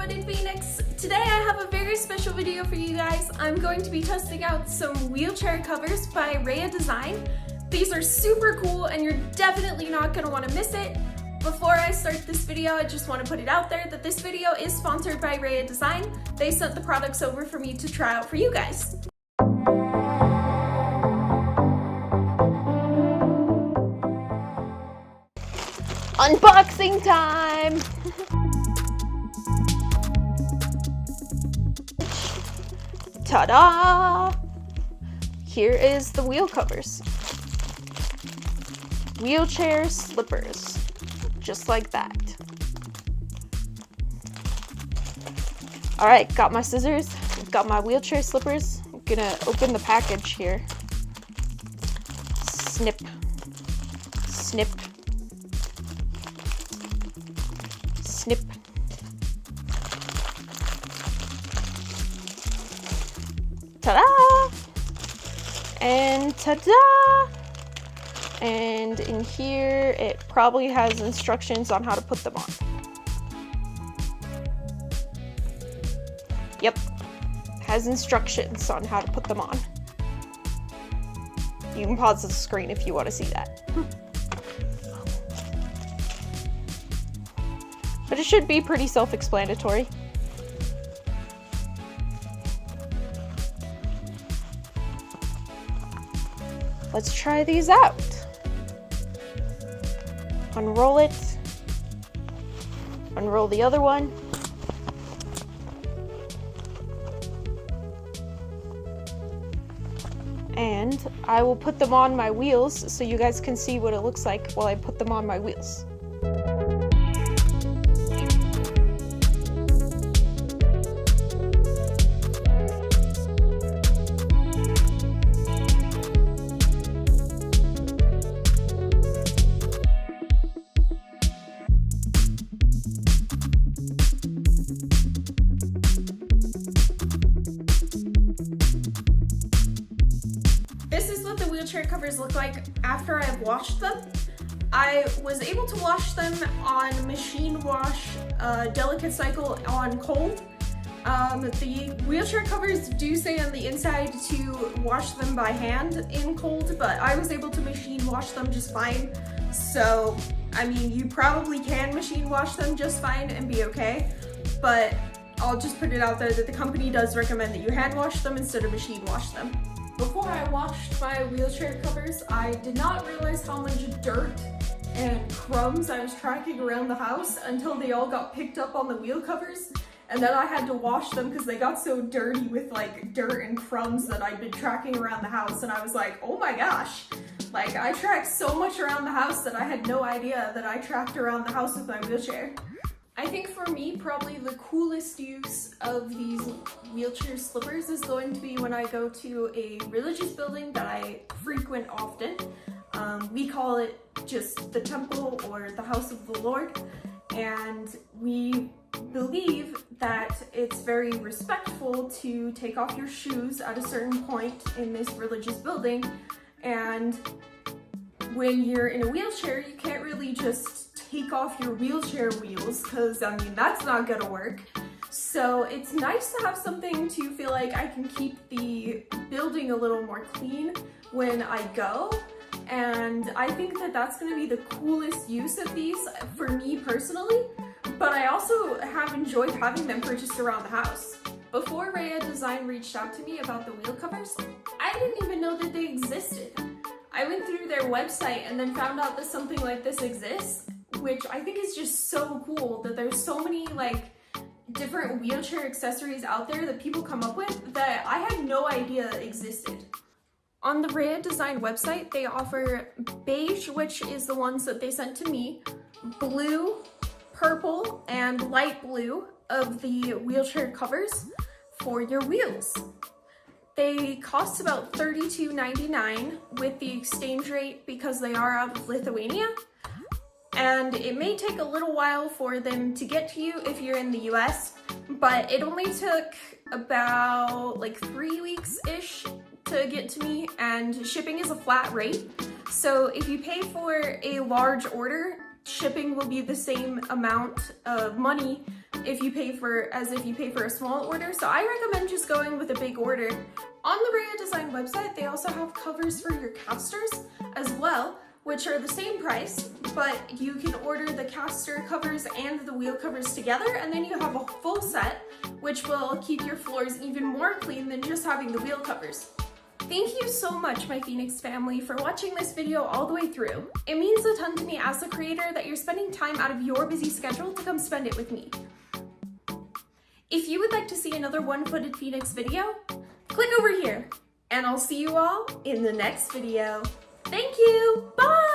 everyone in Phoenix. Today I have a very special video for you guys. I'm going to be testing out some wheelchair covers by Reha Design. These are super cool and you're definitely not going to want to miss it. Before I start this video, I just want to put it out there that this video is sponsored by Reha Design. They sent the products over for me to try out for you guys. Unboxing time! Ta-da! Here is the wheel covers. Wheelchair slippers. Just like that. Alright, got my scissors, got my wheelchair slippers. I'm gonna open the package here. Snip. Snip. Snip. Ta-da! And ta-da! And in here, it probably has instructions on how to put them on. Yep, has instructions on how to put them on. You can pause the screen if you want to see that. But it should be pretty self-explanatory. Let's try these out. Unroll it. Unroll the other one. And I will put them on my wheels so you guys can see what it looks like while I put them on my wheels. This is what the wheelchair covers look like after I've washed them. I was able to wash them on machine wash, delicate cycle on cold. The wheelchair covers do say on the inside to wash them by hand in cold, but I was able to machine wash them just fine. So, I mean, you probably can machine wash them just fine and be okay, but I'll just put it out there that the company does recommend that you hand wash them instead of machine wash them. Before I washed my wheelchair covers, I did not realize how much dirt and crumbs I was tracking around the house until they all got picked up on the wheel covers, and then I had to wash them because they got so dirty with like dirt and crumbs that I'd been tracking around the house, and I was like, oh my gosh, like I tracked so much around the house that I had no idea that I tracked around the house with my wheelchair. I think for me, probably the coolest use of these wheelchair slippers is going to be when I go to a religious building that I frequent often. We call it just the temple or the house of the Lord, and we believe that it's very respectful to take off your shoes at a certain point in this religious building, and when you're in a wheelchair, you can't really just take off your wheelchair wheels because, I mean, that's not gonna work. So it's nice to have something to feel like I can keep the building a little more clean when I go. And I think that that's gonna be the coolest use of these for me personally, but I also have enjoyed having them purchased around the house. Before Reha Design reached out to me about the wheel covers, I didn't even know that they existed. I went through their website and then found out that something like this exists, which I think is just so cool that there's so many like different wheelchair accessories out there that people come up with that I had no idea existed. On the Reha Design website, they offer beige, which is the ones that they sent to me, blue, purple, and light blue of the wheelchair covers for your wheels. They cost about $32.99 with the exchange rate because they are out of Lithuania. And it may take a little while for them to get to you if you're in the US, but it only took about like 3 weeks-ish to get to me, and shipping is a flat rate. So if you pay for a large order, shipping will be the same amount of money if you pay for a small order. So I recommend just going with a big order. On the Reha Design website, they also have covers for your casters as well, which are the same price, but you can order the caster covers and the wheel covers together, and then you have a full set, which will keep your floors even more clean than just having the wheel covers. Thank you so much, my Phoenix family, for watching this video all the way through. It means a ton to me as a creator that you're spending time out of your busy schedule to come spend it with me. If you would like to see another one-footed Phoenix video, click over here, and I'll see you all in the next video. Thank you, bye!